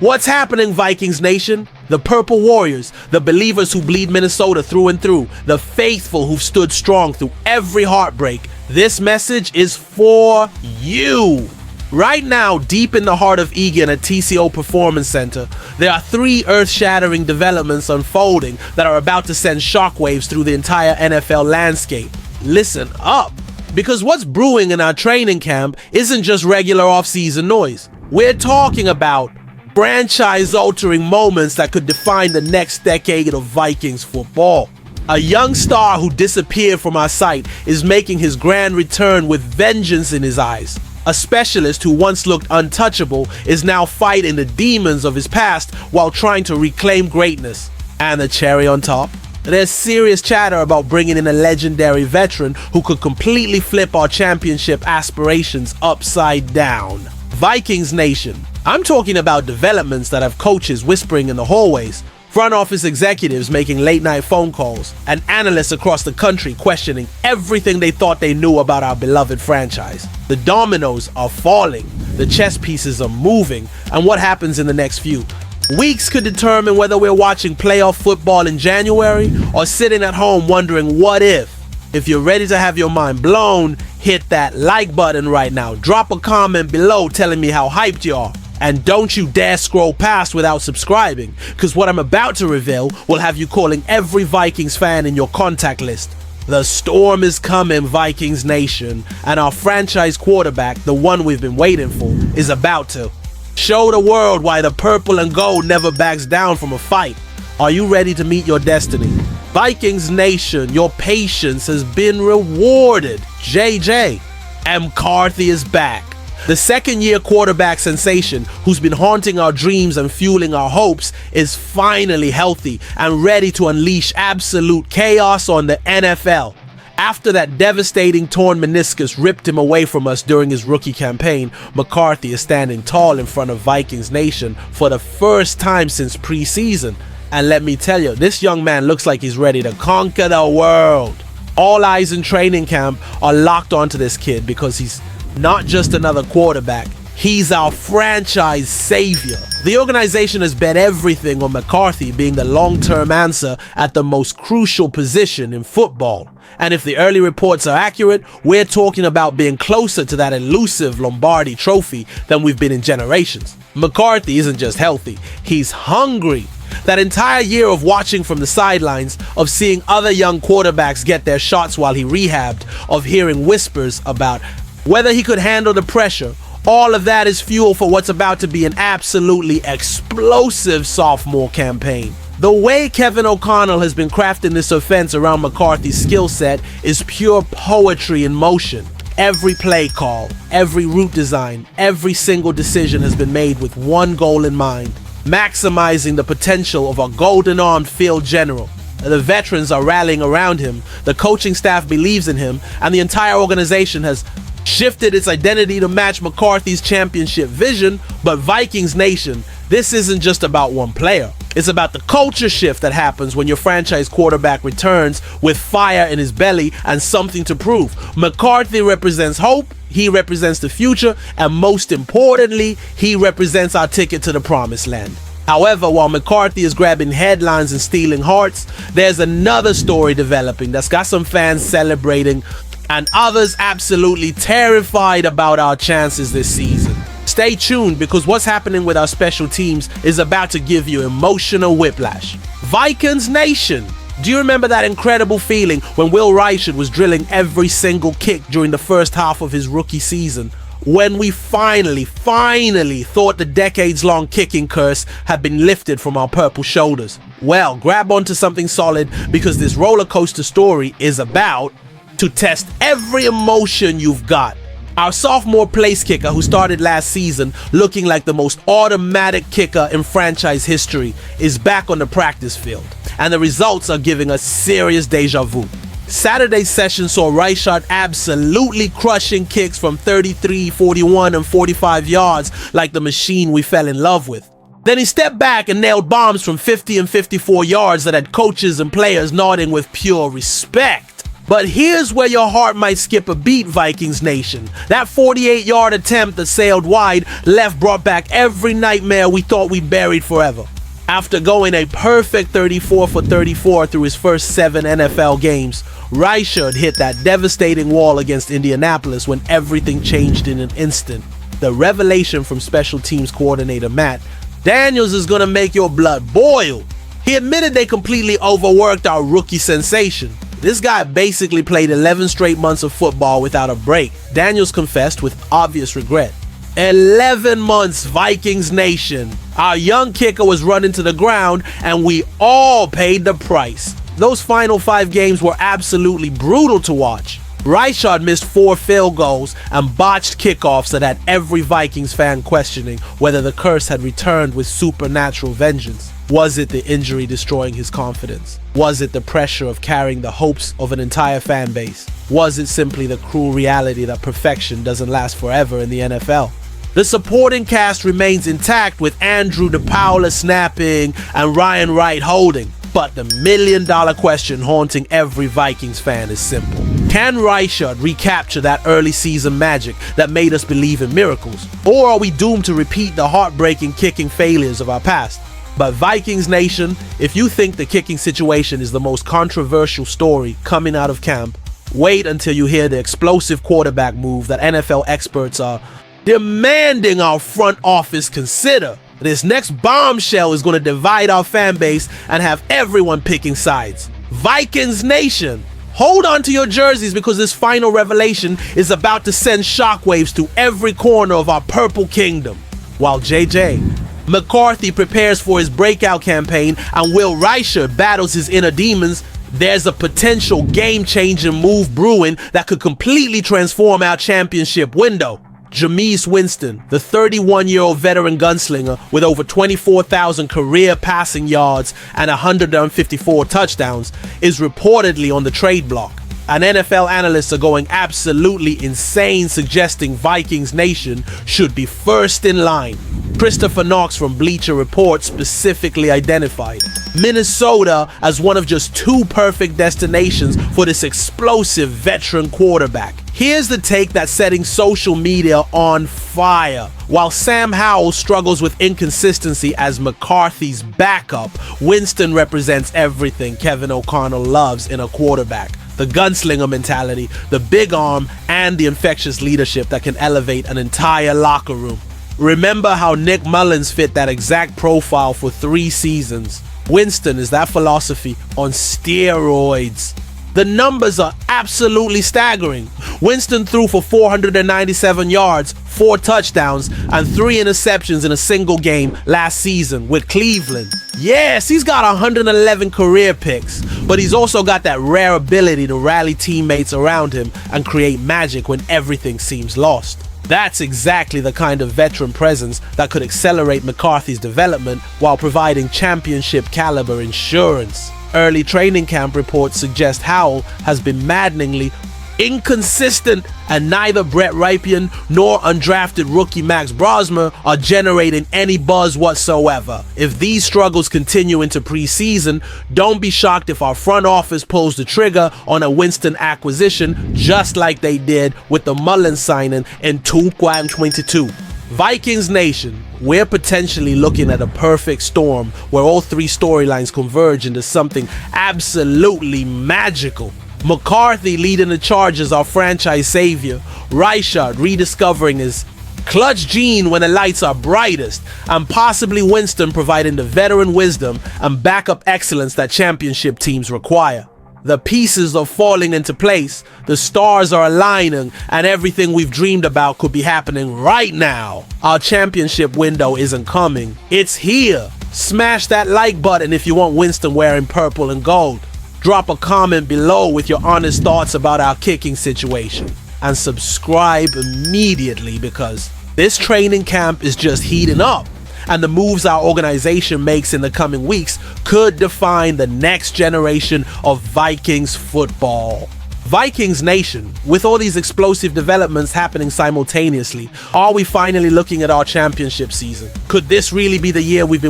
What's happening, Vikings Nation? The Purple Warriors, the believers who bleed Minnesota through and through, the faithful who've stood strong through every heartbreak. This message is for you. Right now, deep in the heart of Egan at TCO Performance Center, there are 3 earth-shattering developments unfolding that are about to send shockwaves through the entire NFL landscape. Listen up, because what's brewing in our training camp isn't just regular off-season noise. We're talking about franchise-altering moments that could define the next decade of Vikings football. A young star who disappeared from our sight is making his grand return with vengeance in his eyes. A specialist who once looked untouchable is now fighting the demons of his past while trying to reclaim greatness. And the cherry on top? There's serious chatter about bringing in a legendary veteran who could completely flip our championship aspirations upside down. Vikings Nation, I'm talking about developments that have coaches whispering in the hallways, front office executives making late night phone calls, and analysts across the country questioning everything they thought they knew about our beloved franchise. The dominoes are falling, the chess pieces are moving, and what happens in the next few weeks could determine whether we're watching playoff football in January or sitting at home wondering what if. If you're ready to have your mind blown, hit that like button right now. Drop a comment below telling me how hyped you are. And don't you dare scroll past without subscribing, because what I'm about to reveal will have you calling every Vikings fan in your contact list. The storm is coming, Vikings Nation, and our franchise quarterback, the one we've been waiting for, is about to show the world why the purple and gold never backs down from a fight. Are you ready to meet your destiny? Vikings Nation, your patience has been rewarded. JJ, McCarthy is back. The second-year quarterback sensation who's been haunting our dreams and fueling our hopes is finally healthy and ready to unleash absolute chaos on the NFL. After that devastating torn meniscus ripped him away from us during his rookie campaign, McCarthy is standing tall in front of Vikings Nation for the first time since preseason. And let me tell you, this young man looks like he's ready to conquer the world. All eyes in training camp are locked onto this kid because he's not just another quarterback, he's our franchise savior. The organization has bet everything on McCarthy being the long-term answer at the most crucial position in football. And if the early reports are accurate, we're talking about being closer to that elusive Lombardi trophy than we've been in generations. McCarthy isn't just healthy, he's hungry. That entire year of watching from the sidelines, of seeing other young quarterbacks get their shots while he rehabbed, of hearing whispers about whether he could handle the pressure, all of that is fuel for what's about to be an absolutely explosive sophomore campaign. The way Kevin O'Connell has been crafting this offense around McCarthy's skill set is pure poetry in motion. Every play call, every route design, every single decision has been made with one goal in mind: maximizing the potential of a golden-armed field general. The veterans are rallying around him, the coaching staff believes in him, and the entire organization has shifted its identity to match McCarthy's championship vision. But Vikings Nation, this isn't just about one player. It's about the culture shift that happens when your franchise quarterback returns with fire in his belly and something to prove. McCarthy represents hope, he represents the future, and most importantly, he represents our ticket to the promised land. However, while McCarthy is grabbing headlines and stealing hearts, there's another story developing that's got some fans celebrating and others absolutely terrified about our chances this season. Stay tuned, because what's happening with our special teams is about to give you emotional whiplash. Vikings Nation, do you remember that incredible feeling when Will Reichard was drilling every single kick during the first half of his rookie season? When we finally thought the decades-long kicking curse had been lifted from our purple shoulders? Well, grab onto something solid, because this roller coaster story is about to test every emotion you've got. Our sophomore place kicker, who started last season looking like the most automatic kicker in franchise history, is back on the practice field, and the results are giving us serious deja vu. Saturday's session saw Reichard absolutely crushing kicks from 33, 41, and 45 yards like the machine we fell in love with. Then he stepped back and nailed bombs from 50 and 54 yards that had coaches and players nodding with pure respect. But here's where your heart might skip a beat, Vikings Nation. That 48-yard attempt that sailed wide left brought back every nightmare we thought we buried forever. After going a perfect 34 for 34 through his first 7 NFL games, Reichard hit that devastating wall against Indianapolis when everything changed in an instant. The revelation from special teams coordinator Matt Daniels is gonna make your blood boil. He admitted they completely overworked our rookie sensation. This guy basically played 11 straight months of football without a break. Daniels confessed with obvious regret. 11 months, Vikings Nation. Our young kicker was run into the ground, and we all paid the price. Those final 5 games were absolutely brutal to watch. Reichard missed 4 field goals and botched kickoffs that had every Vikings fan questioning whether the curse had returned with supernatural vengeance. Was it the injury destroying his confidence? Was it the pressure of carrying the hopes of an entire fan base? Was it simply the cruel reality that perfection doesn't last forever in the NFL? The supporting cast remains intact with Andrew DePaula snapping and Ryan Wright holding. But the million-dollar question haunting every Vikings fan is simple. Can Reichard recapture that early season magic that made us believe in miracles? Or are we doomed to repeat the heartbreaking kicking failures of our past? But Vikings Nation, if you think the kicking situation is the most controversial story coming out of camp, wait until you hear the explosive quarterback move that NFL experts are demanding our front office consider. This next bombshell is going to divide our fan base and have everyone picking sides. Vikings Nation, hold on to your jerseys because this final revelation is about to send shockwaves to every corner of our Purple Kingdom. While McCarthy prepares for his breakout campaign and Will Reichard battles his inner demons, there's a potential game-changing move brewing that could completely transform our championship window. Jameis Winston, the 31-year-old veteran gunslinger with over 24,000 career passing yards and 154 touchdowns, is reportedly on the trade block. And NFL analysts are going absolutely insane, suggesting Vikings Nation should be first in line. Christopher Knox from Bleacher Report specifically identified Minnesota as one of just 2 perfect destinations for this explosive veteran quarterback. Here's the take that's setting social media on fire. While Sam Howell struggles with inconsistency as McCarthy's backup, Winston represents everything Kevin O'Connell loves in a quarterback. The gunslinger mentality, the big arm, and the infectious leadership that can elevate an entire locker room. Remember how Nick Mullins fit that exact profile for 3 seasons. Winston is that philosophy on steroids. The numbers are absolutely staggering. Winston threw for 497 yards, 4 touchdowns, and 3 interceptions in a single game last season with Cleveland. Yes, he's got 111 career picks, but he's also got that rare ability to rally teammates around him and create magic when everything seems lost. That's exactly the kind of veteran presence that could accelerate McCarthy's development while providing championship caliber insurance. Early training camp reports suggest Howell has been maddeningly inconsistent, and neither Brett Rypien nor undrafted rookie Max Brosmer are generating any buzz whatsoever. If these struggles continue into preseason, don't be shocked if our front office pulls the trigger on a Winston acquisition just like they did with the Mullins signing in 2022. Vikings Nation, we're potentially looking at a perfect storm where all 3 storylines converge into something absolutely magical. McCarthy leading the charge as our franchise savior, Reichard rediscovering his clutch gene when the lights are brightest, and possibly Winston providing the veteran wisdom and backup excellence that championship teams require. The pieces are falling into place, the stars are aligning, and everything we've dreamed about could be happening right now. Our championship window isn't coming, it's here. Smash that like button if you want Winston wearing purple and gold. Drop a comment below with your honest thoughts about our kicking situation. And subscribe immediately because this training camp is just heating up. And the moves our organization makes in the coming weeks could define the next generation of Vikings football. Vikings Nation, with all these explosive developments happening simultaneously, are we finally looking at our championship season? Could this really be the year we've been